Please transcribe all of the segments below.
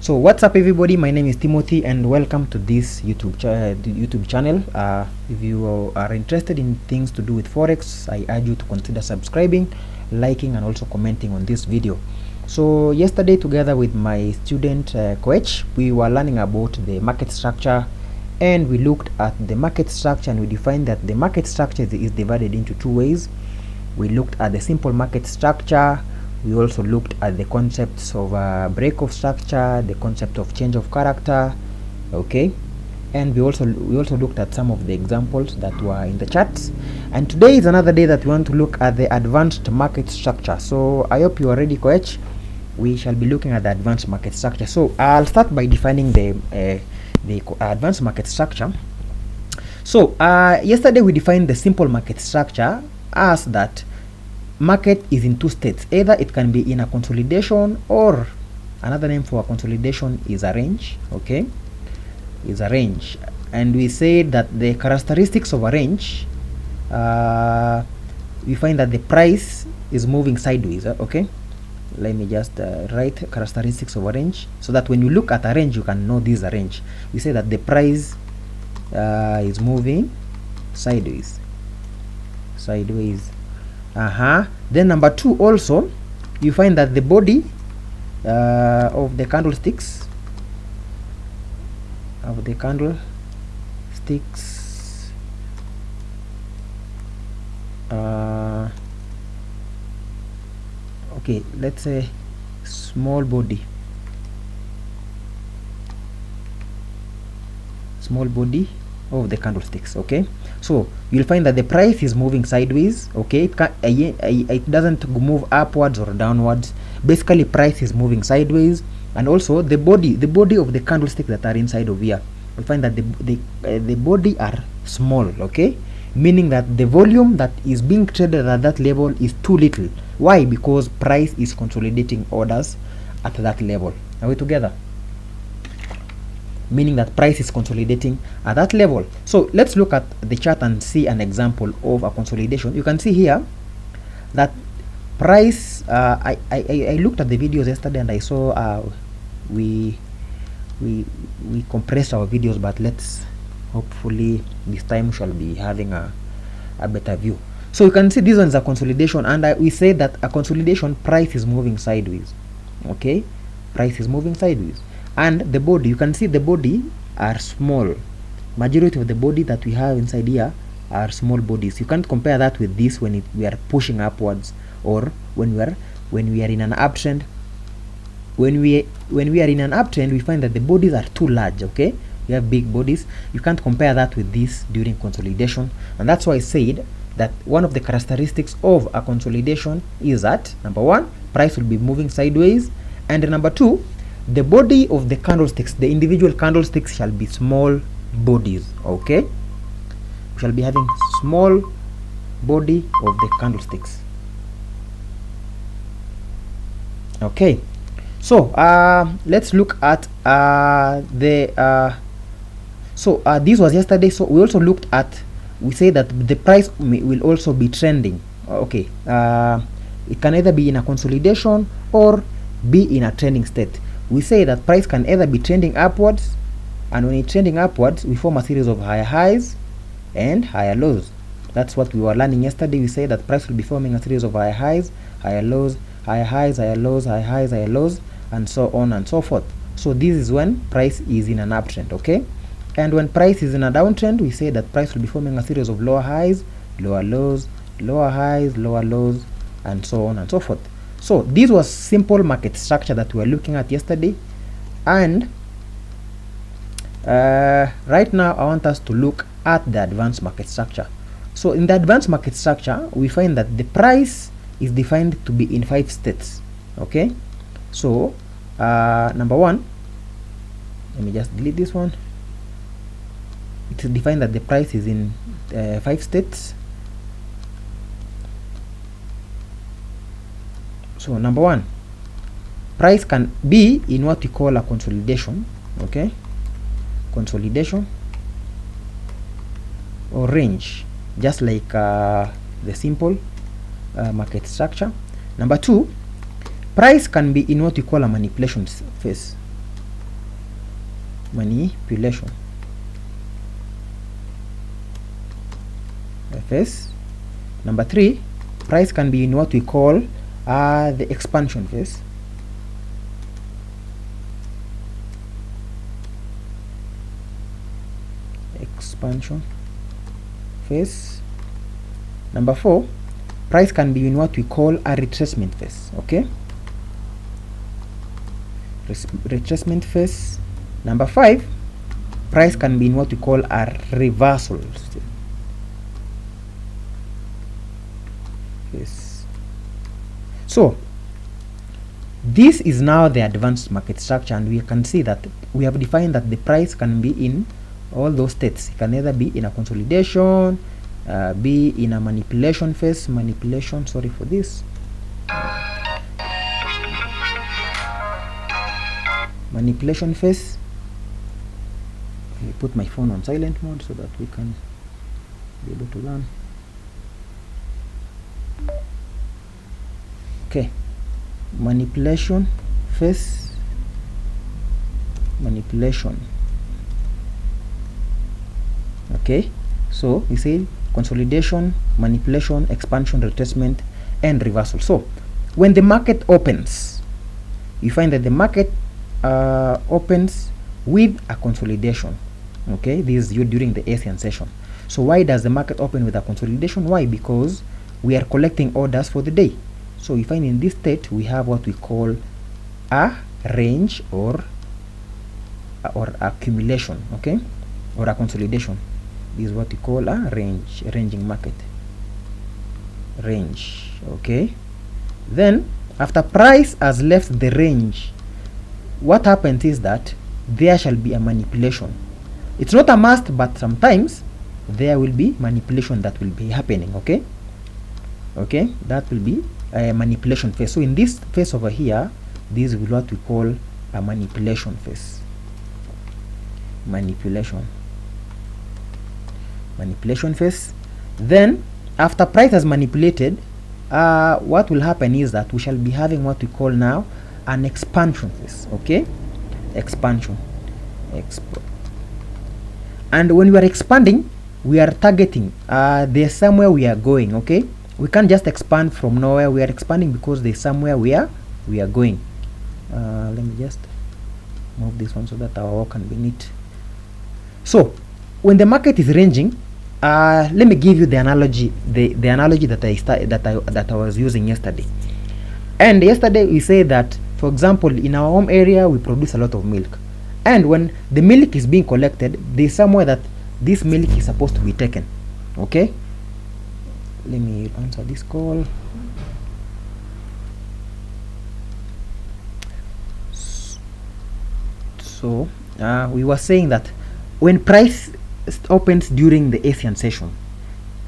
So what's up everybody, my name is Timothy and welcome to this YouTube channel. If you are interested in things to do with Forex, I urge you to consider subscribing, liking and also commenting on this video. So yesterday, together with my student Koech, we were learning about the market structure, and we looked at the market structure and we defined that the market structure is divided into two ways. We looked at the simple market structure. We also looked at the concepts of break of structure, the concept of change of character, okay, and we also looked at some of the examples that were in the charts. And today is another day that we want to look at the advanced market structure. So I hope you are ready, Coach. We shall be looking at the advanced market structure. So I'll start by defining the advanced market structure. So yesterday we defined the simple market structure as that market is in two states. Either it can be in a consolidation, or another name for a consolidation is a range, okay, is a range. And we say that the characteristics of a range, we find that the price is moving sideways, okay. Let me just write characteristics of a range so that when you look at a range you can know this is a range. We say that the price is moving sideways. Then number two, also you find that the body of the candlesticks okay, let's say small body of the candlesticks, okay. So you'll find that the price is moving sideways, okay. It doesn't move upwards or downwards. Basically price is moving sideways. And also the body of the candlestick that are inside of here, we find that the body are small, okay, meaning that the volume that is being traded at that level is too little. Why? Because price is consolidating orders at that level. Are we together? Meaning that price is consolidating at that level. So let's look at the chart and see an example of a consolidation. You can see here that price, I looked at the videos yesterday and I saw we compressed our videos, but let's hopefully this time shall be having a better view. So you can see this one is a consolidation, and we say that a consolidation, price is moving sideways, okay, price is moving sideways. And the body, you can see the body are small. Majority of the body that we have inside here are small bodies. You can't compare that with this when we are pushing upwards, or when we are in an uptrend. When we are in an uptrend, we find that the bodies are too large, okay. We have big bodies. You can't compare that with this during consolidation. And that's why I said that one of the characteristics of a consolidation is that number one, price will be moving sideways, and number two, the body of the candlesticks, the individual candlesticks, shall be small bodies, okay. We shall be having small body of the candlesticks, okay. So let's look at this was yesterday. So we also looked at, we say that the price will also be trending, okay. It can either be in a consolidation or be in a trending state. We say that price can either be trending upwards, and when it's trending upwards, we form a series of higher highs and higher lows. That's what we were learning yesterday. We say that price will be forming a series of higher highs, higher lows, higher highs, higher lows, higher highs, higher lows, and so on and so forth. So this is when price is in an uptrend, okay. And when price is in a downtrend, we say that price will be forming a series of lower highs, lower lows, lower highs, lower lows, and so on and so forth. So this was simple market structure that we were looking at yesterday, and right now I want us to look at the advanced market structure. So in the advanced market structure, we find that the price is defined to be in 5 states, okay. So number one, let me just delete this one. It's defined that the price is in 5 states. So number one, price can be in what we call a consolidation, okay, consolidation or range, just like the simple market structure. Number two, price can be in what we call a manipulation phase. manipulation phase. Number 3, price can be in what we call the expansion phase. Expansion phase. Number 4, price can be in what we call a retracement phase. Okay, retracement phase. Number 5, price can be in what we call a reversal phase. So this is now the advanced market structure, and we can see that we have defined that the price can be in all those states. It can either be in a consolidation, be in a manipulation phase, sorry for this, manipulation phase. Let me put my phone on silent mode so that we can be able to learn. Okay, manipulation phase, manipulation. Okay, so we say consolidation, manipulation, expansion, retracement, and reversal. So when the market opens, you find that the market opens with a consolidation. Okay, this is during the ASEAN session. So why does the market open with a consolidation? Why? Because we are collecting orders for the day. So we find in this state we have what we call a range or accumulation, okay, or a consolidation. This is what we call a ranging market, range. Okay, then after price has left the range, what happens is that there shall be a manipulation. It's not a must, but sometimes there will be manipulation that will be happening. Okay, okay, that will be a manipulation phase. So in this phase over here, this is what we call a manipulation phase. Manipulation phase. Then after price has manipulated, what will happen is that we shall be having what we call now an expansion phase. Okay, expansion. And when we are expanding, we are targeting there's somewhere we are going. Okay, we can't just expand from nowhere. We are expanding because there's somewhere we are going. Let me just move this one so that our work can be neat. So when the market is ranging, let me give you the analogy, the analogy that I was using yesterday. And yesterday we said that, for example, in our home area we produce a lot of milk, and when the milk is being collected, there's somewhere that this milk is supposed to be taken. Okay, let me answer this call. So we were saying that when price opens during the ASEAN session,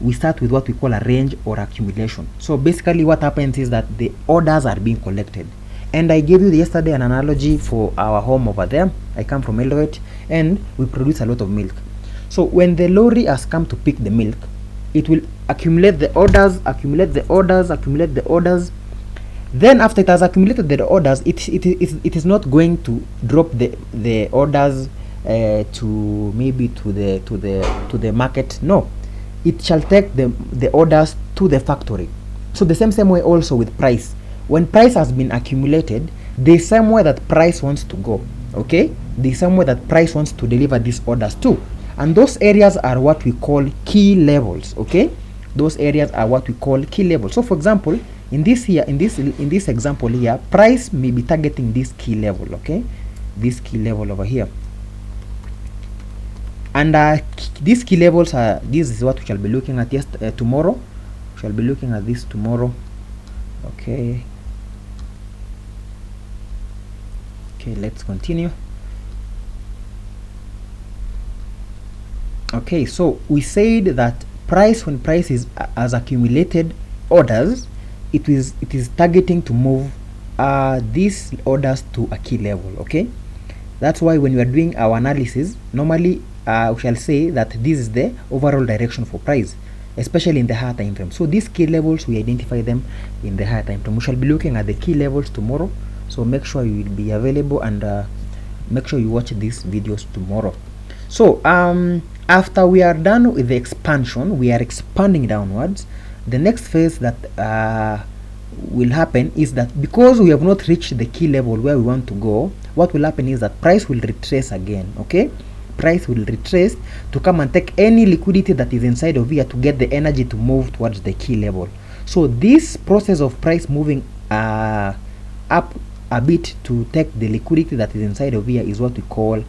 we start with what we call a range or accumulation. So basically what happens is that the orders are being collected, and I gave you yesterday an analogy for our home over there. I come from Eldoret and we produce a lot of milk. So when the lorry has come to pick the milk, it will accumulate the orders. Then after it has accumulated the orders, it is not going to drop the orders to maybe to the market. No, it shall take the orders to the factory. So the same way also with price. When price has been accumulated, there's somewhere that price wants to go. Okay, there's somewhere that price wants to deliver these orders to, and those areas are what we call key levels. Okay, those areas are what we call key levels. So for example, in this example here, price may be targeting this key level. Okay, this key level over here, and these key levels are, this is what we shall be looking at tomorrow. We shall be looking at this tomorrow. Okay, let's continue. Okay, so we said that when price has accumulated orders, it is targeting to move these orders to a key level. Okay, that's why when we are doing our analysis, normally we shall say that this is the overall direction for price, especially in the higher time frame. So these key levels, we identify them in the higher time frame. We shall be looking at the key levels tomorrow, so make sure you will be available and make sure you watch these videos tomorrow. So after we are done with the expansion, we are expanding downwards. The next phase that will happen is that because we have not reached the key level where we want to go, what will happen is that price will retrace again. Okay, price will retrace to come and take any liquidity that is inside of here to get the energy to move towards the key level. So this process of price moving up a bit to take the liquidity that is inside of here is what we call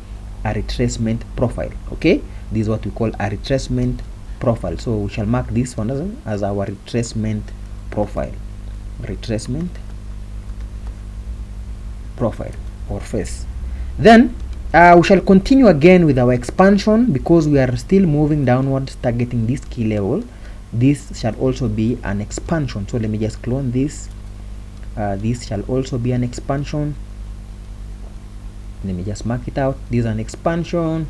a retracement profile. Okay, this is what we call a retracement profile. So we shall mark this one as our retracement profile. Retracement profile or phase. Then we shall continue again with our expansion because we are still moving downwards targeting this key level. This shall also be an expansion. So let me just clone this. This shall also be an expansion. Let me just mark it out. This is an expansion.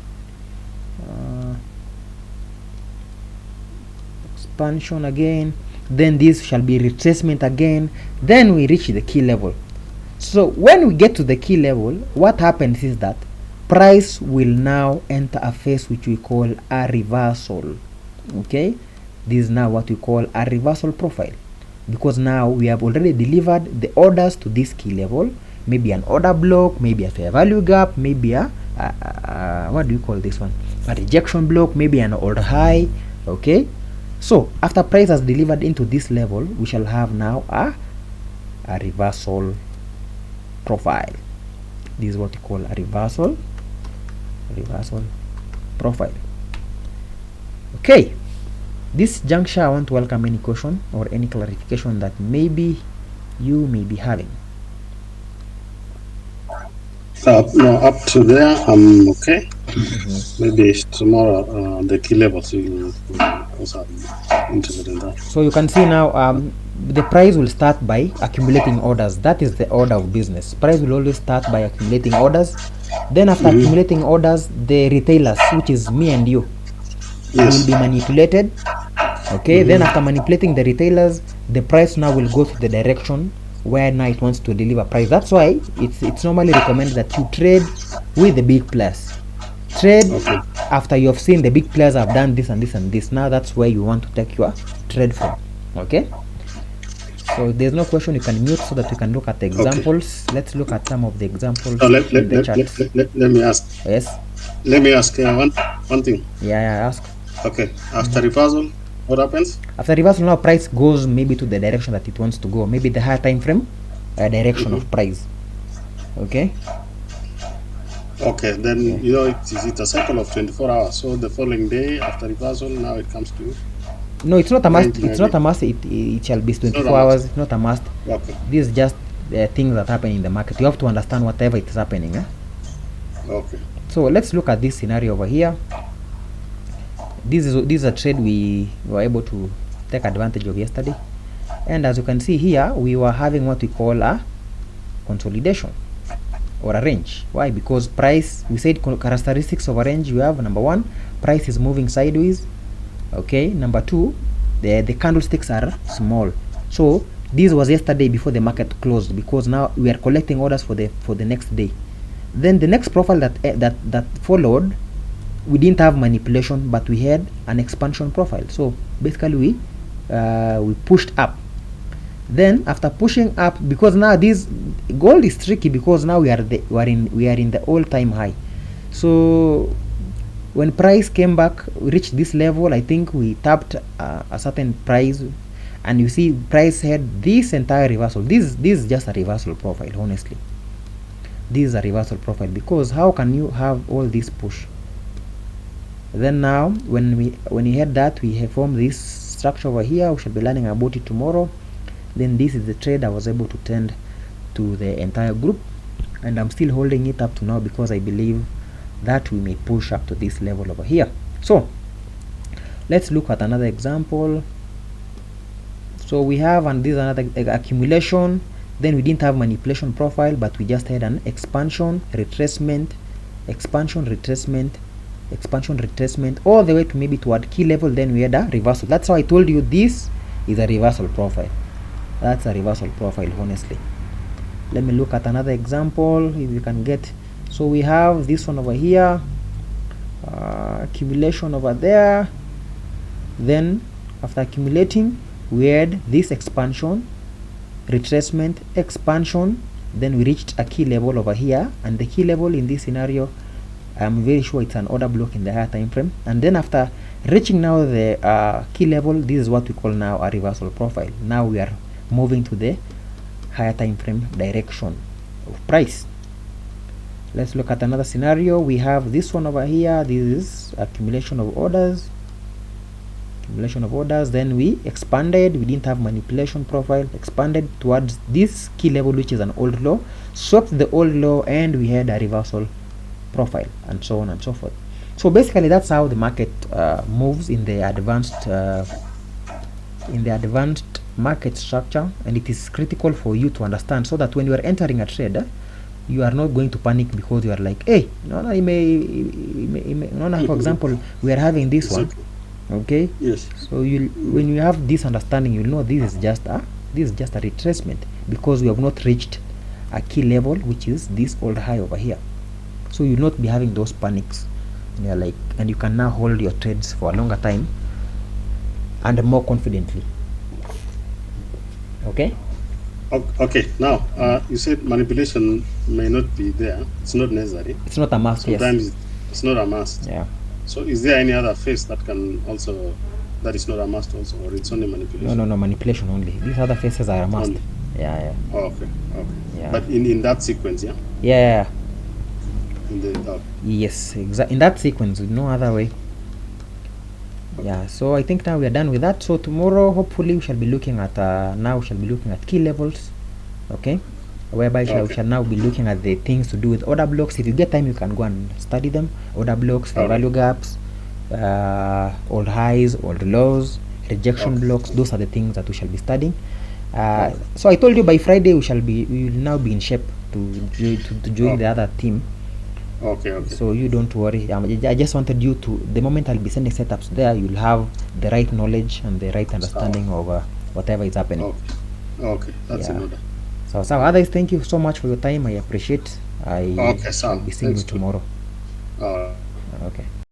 Expansion again. Then this shall be retracement again. Then we reach the key level. So when we get to the key level, what happens is that price will now enter a phase which we call a reversal. Okay, this is now what we call a reversal profile, because now we have already delivered the orders to this key level, maybe an order block, maybe a fair value gap, maybe a what do you call this one, a rejection block, maybe an order high. Okay, so after price has delivered into this level, we shall have now a reversal profile. This is what we call a reversal profile. Okay, this juncture I want to welcome any question or any clarification that maybe you may be having. No, up to there I'm okay. Maybe tomorrow the key levels will also be interested in that. So you can see now the price will start by accumulating orders. That is the order of business. Price will always start by accumulating orders. Then after accumulating orders, the retailers, which is me and you, will be manipulated. Okay, then after manipulating the retailers, the price now will go to the direction where now it wants to deliver price. That's why it's normally recommended that you trade with the big players. Trade after you have seen the big players have done this and this and this. Now that's where you want to take your trade from. Okay, so there's no question, you can mute so that we can look at the examples. Let's look at some of the examples. Let me ask. Yes, let me ask one thing. Yeah, ask. Okay, after reversal, what happens? After reversal, now price goes maybe to the direction that it wants to go, maybe the higher time frame direction of price. Okay, then you know it's a cycle of 24 hours. So the following day after reversal, now it comes to. No, it's not a must. It's not a must. It shall be 24 hours. It's not a must. Okay. This is just things that happen in the market. You have to understand whatever it is happening. Okay. So let's look at this scenario over here. This is a trade we were able to take advantage of yesterday, and as you can see here, we were having what we call a consolidation or a range. Why? Because price, we said characteristics of a range, you have number one, price is moving sideways. Okay, number two, the candlesticks are small. So this was yesterday before the market closed, because now we are collecting orders for the next day. Then the next profile that followed, we didn't have manipulation, but we had an expansion profile. So basically we pushed up. Then after pushing up, because now this gold is tricky, because now we are in the all-time high. So when price came back, we reached this level. I think we tapped a certain price, and you see price had this entire reversal. This is just a reversal profile. Honestly, this is a reversal profile, because how can you have all this push? Then now when we had that, we have formed this structure over here. We shall be learning about it tomorrow. Then this is the trade I was able to tend to the entire group, and I'm still holding it up to now, because I believe that we may push up to this level over here. So let's look at another example. So we have, and this is another accumulation. Then we didn't have manipulation profile, but we just had an expansion, retracement, expansion, retracement, expansion, retracement, all the way to maybe toward key level. Then we had a reversal. That's how I told you this is a reversal profile. That's a reversal profile, honestly. Let me look at another example, if you can get So we have this one over here, accumulation over there. Then after accumulating, we had this expansion, retracement, expansion. Then we reached a key level over here, and the key level in this scenario, I'm very sure it's an order block in the higher time frame. And then after reaching now the key level, this is what we call now a reversal profile. Now we are moving to the higher time frame direction of price. Let's look at another scenario. We have this one over here. This is accumulation of orders. Then we expanded. We didn't have manipulation profile. Expanded towards this key level, which is an old low, swept the old low, and we had a reversal profile, and so on and so forth. So basically that's how the market moves in the advanced market structure, and it is critical for you to understand, so that when you are entering a trade, you are not going to panic because you are like, hey, no, for example, we are having this one. Okay. Yes. So when you have this understanding, you'll know this is just a retracement, because we have not reached a key level, which is this old high over here. So you'll not be having those panics. You're like, and you can now hold your trades for a longer time and more confidently. Okay. Okay. Now, you said manipulation may not be there. It's not necessary. It's not a must. Sometimes yes. It's not a must. Yeah. So is there any other phase that can also, that is not a must also, or it's only manipulation? No, manipulation only. These other phases are a must. Only. Yeah. Oh, okay. Yeah. But in that sequence, yeah? Yeah. In the yes, exactly. In that sequence, no other way. Okay. Yeah. So I think now we are done with that. So tomorrow, hopefully, we shall be looking at key levels. Okay. Whereby we shall now be looking at the things to do with order blocks. If you get time, you can go and study them. Order blocks, fair value gaps, old highs, old lows, rejection blocks. Those are the things that we shall be studying. So I told you by Friday we will now be in shape to join the other team. Okay. So you don't worry. I just wanted you to, the moment I'll be sending setups there, you'll have the right knowledge and the right understanding of whatever is happening. Okay. That's another. So otherwise, thank you so much for your time. I appreciate. Okay, Sam. I'll be seeing you tomorrow. Okay.